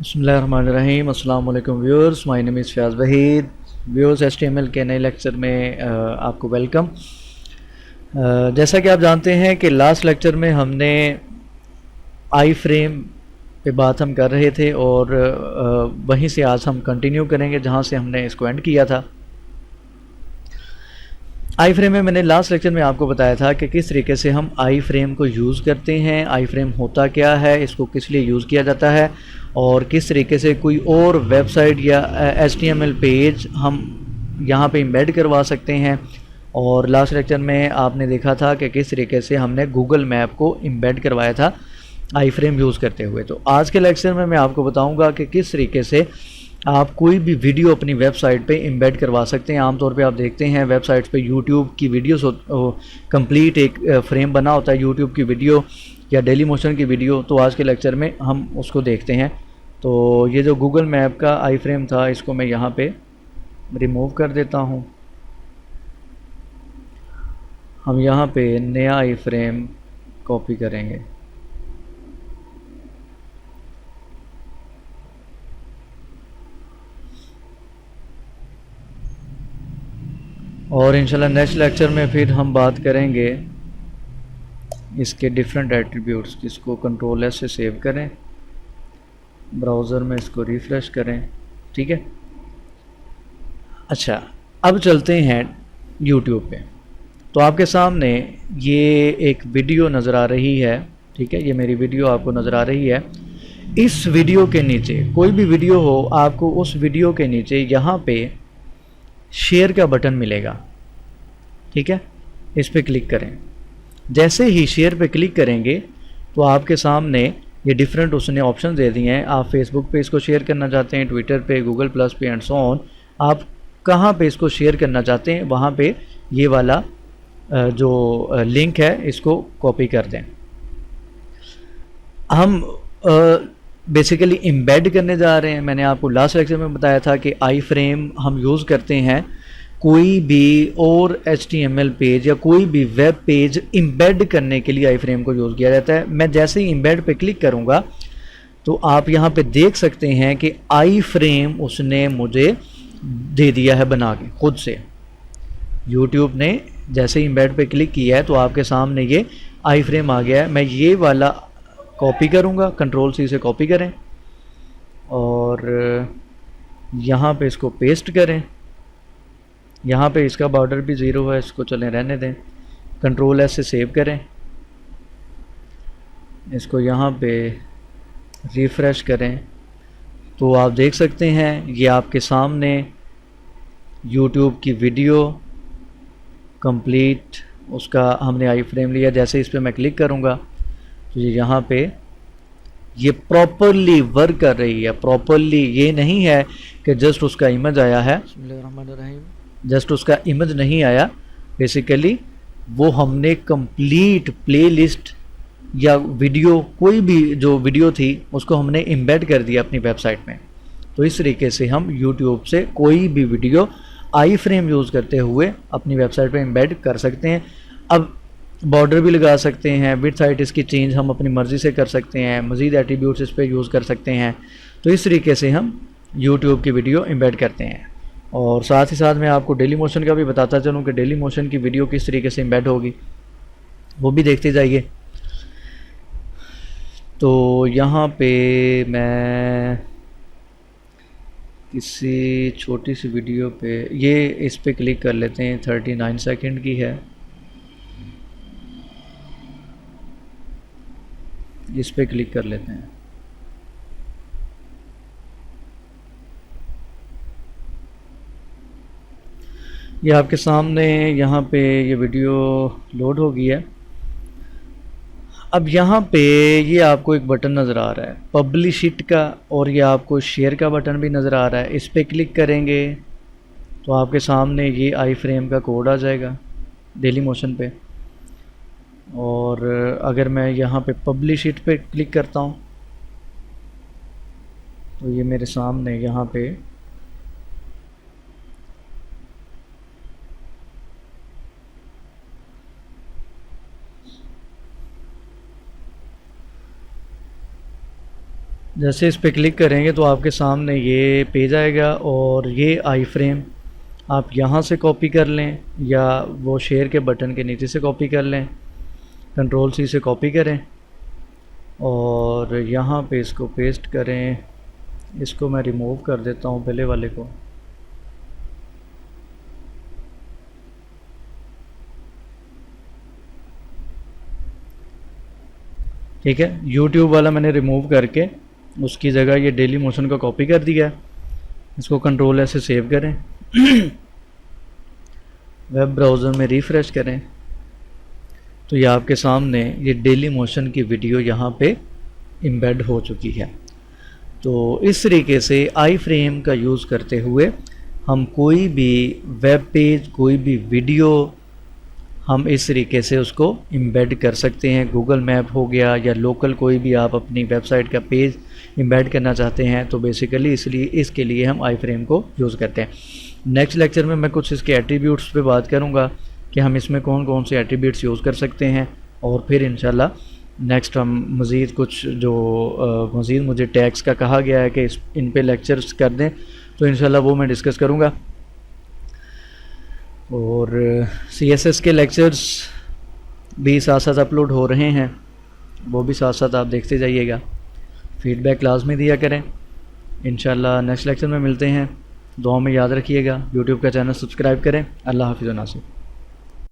बिस्मिल्लाहिर्रहमानिर्रहीम। अस्सलाम वालेकुम viewers, my name is Fayaz Waheed. Viewers, HTML के नए लेक्चर में आपको वेलकम। जैसा कि आप जानते हैं कि लास्ट लेक्चर में हमने आई फ्रेम पे बात हम कर रहे थे और वहीं से आज हम कंटिन्यू करेंगे जहां से हमने इसको एंड किया था। आई फ्रेम में मैंने लास्ट लेक्चर में आपको बताया था कि किस तरीके से हम आई फ्रेम को यूज़ करते हैं, आई फ्रेम होता क्या है, इसको किस लिए यूज़ किया जाता है और किस तरीके से कोई और वेबसाइट या HTML पेज हम यहाँ पे एम्बेड करवा सकते हैं। और लास्ट लेक्चर में आपने देखा था कि किस तरीके से हमने गूगल मैप को एम्बेड करवाया था आई फ्रेम यूज़ करते हुए। तो आज के लेक्चर में मैं आपको बताऊँगा कि किस तरीके से आप कोई भी वीडियो अपनी वेबसाइट पे एम्बेड करवा सकते हैं। आमतौर पे आप देखते हैं वेबसाइट्स पे यूट्यूब की वीडियोस कंप्लीट एक फ्रेम बना होता है यूट्यूब की वीडियो या डेली मोशन की वीडियो। तो आज के लेक्चर में हम उसको देखते हैं। तो ये जो गूगल मैप का आई फ्रेम था, इसको मैं यहाँ पे रिमूव कर देता हूँ। हम यहाँ पे नया आई फ्रेम कॉपी करेंगे। और इंशाल्लाह नेक्स्ट लेक्चर में फिर हम बात करेंगे इसके डिफरेंट एट्रीब्यूट्स। इसको कंट्रोल S से सेव करें, ब्राउज़र में इसको रिफ़्रेश करें। ठीक है, अच्छा अब चलते हैं यूट्यूब पे। तो आपके सामने ये एक वीडियो नज़र आ रही है। ठीक है, ये मेरी वीडियो आपको नज़र आ रही है। इस वीडियो के नीचे कोई भी वीडियो हो, आपको उस वीडियो के नीचे यहाँ पे शेयर का बटन मिलेगा। ठीक है, इस पर क्लिक करें। जैसे ही शेयर पे क्लिक करेंगे तो आपके सामने ये डिफरेंट उसने ऑप्शन दे दिए हैं। आप फेसबुक पे इसको शेयर करना चाहते हैं, ट्विटर पे, गूगल प्लस पे एंड सो ऑन। आप कहाँ पे इसको शेयर करना चाहते हैं वहाँ पे ये वाला जो लिंक है इसको कॉपी कर दें। हम बेसिकली एम्बेड करने जा रहे हैं। मैंने आपको लास्ट लेक्चर में बताया था कि आई फ्रेम हम यूज़ करते हैं कोई भी और HTML पेज या कोई भी वेब पेज एम्बेड करने के लिए आई फ्रेम को यूज़ किया जाता है। मैं जैसे ही एम्बेड पे क्लिक करूँगा तो आप यहाँ पे देख सकते हैं कि आई फ्रेम उसने मुझे दे दिया है बना के खुद से। YouTube ने जैसे ही एम्बेड पे क्लिक किया है तो आपके सामने ये आई फ्रेम आ गया है। मैं ये वाला कॉपी करूँगा, कंट्रोल C से कॉपी करें और यहाँ पे इसको पेस्ट करें। यहाँ पे इसका बॉर्डर भी 0 है, इसको चलें रहने दें। कंट्रोल S से सेव करें, इसको यहाँ पे रिफ़्रेश करें तो आप देख सकते हैं ये आपके सामने YouTube की वीडियो कंप्लीट उसका हमने आई फ्रेम लिया। जैसे इस पर मैं क्लिक करूँगा तो ये यहाँ पे ये प्रॉपरली वर्क कर रही है। प्रॉपरली ये नहीं है कि जस्ट उसका इमेज आया है, जस्ट उसका इमेज नहीं आया। बेसिकली वो हमने कंप्लीट प्लेलिस्ट या वीडियो, कोई भी जो वीडियो थी उसको हमने एम्बेड कर दिया अपनी वेबसाइट में। तो इस तरीके से हम YouTube से कोई भी वीडियो आई फ्रेम यूज़ करते हुए अपनी वेबसाइट पे एम्बेड कर सकते हैं। अब बॉर्डर भी लगा सकते हैं, विड्थ हाइट इसकी चेंज हम अपनी मर्ज़ी से कर सकते हैं, मज़ीद एट्रीब्यूट्स इस पर यूज़ कर सकते हैं। तो इस तरीके से हम YouTube की वीडियो एम्बेड करते हैं। और साथ ही साथ मैं आपको डेली मोशन का भी बताता चलूँ कि डेली मोशन की वीडियो किस तरीके से एम्बेड होगी, वो भी देखते जाइए। तो यहाँ पे मैं किसी छोटी सी वीडियो पे ये इस पे क्लिक कर लेते हैं, 39 सेकंड की है। इस पे क्लिक कर लेते हैं। ये आपके सामने यहाँ पे ये वीडियो लोड हो गई है। अब यहाँ पे ये आपको एक बटन नज़र आ रहा है पब्लिश इट का, और ये आपको शेयर का बटन भी नज़र आ रहा है। इस पर क्लिक करेंगे तो आपके सामने ये आई फ्रेम का कोड आ जाएगा डेली मोशन पे। और अगर मैं यहाँ पे पब्लिश इट पे क्लिक करता हूँ तो ये मेरे सामने यहाँ पे जैसे इस पे क्लिक करेंगे तो आपके सामने ये पेज आएगा और ये आई फ्रेम आप यहाँ से कॉपी कर लें या वो शेयर के बटन के नीचे से कॉपी कर लें। कंट्रोल सी से कॉपी करें और यहाँ पे इसको पेस्ट करें। इसको मैं रिमूव कर देता हूँ पहले वाले को। ठीक है, YouTube वाला मैंने रिमूव करके उसकी जगह ये डेली मोशन का कॉपी कर दिया है। इसको कंट्रोल ऐसे सेव करें वेब ब्राउज़र में रिफ़्रेश करें तो ये आपके सामने ये डेली मोशन की वीडियो यहाँ पे एम्बेड हो चुकी है। तो इस तरीके से आई फ्रेम का यूज़ करते हुए हम कोई भी वेब पेज, कोई भी वीडियो हम इस तरीके से उसको एम्बेड कर सकते हैं। गूगल मैप हो गया या लोकल कोई भी आप अपनी वेबसाइट का पेज एम्बेड करना चाहते हैं तो बेसिकली इसलिए इसके लिए हम आई फ्रेम को यूज़ करते हैं। नेक्स्ट लेक्चर में मैं कुछ इसके एट्रीब्यूट्स पे बात करूँगा कि हम इसमें कौन कौन से एट्रीब्यूट्स यूज़ कर सकते हैं और फिर इंशाल्लाह नेक्स्ट हम मज़ीद कुछ जो मज़ीद मुझे टैग्स का कहा गया है कि इन पे लेक्चर्स कर दें तो इंशाल्लाह वो मैं डिस्कस करूँगा। और CSS के लेक्चर्स भी साथ साथ अपलोड हो रहे हैं, वो भी साथ साथ आप देखते जाइएगा। फीडबैक क्लास में दिया करें। इंशाल्लाह नेक्स्ट लेक्चर में मिलते हैं। दुआ में याद रखिएगा। यूट्यूब का चैनल सब्सक्राइब करें। अल्लाह हाफ़िज़ व नासिर।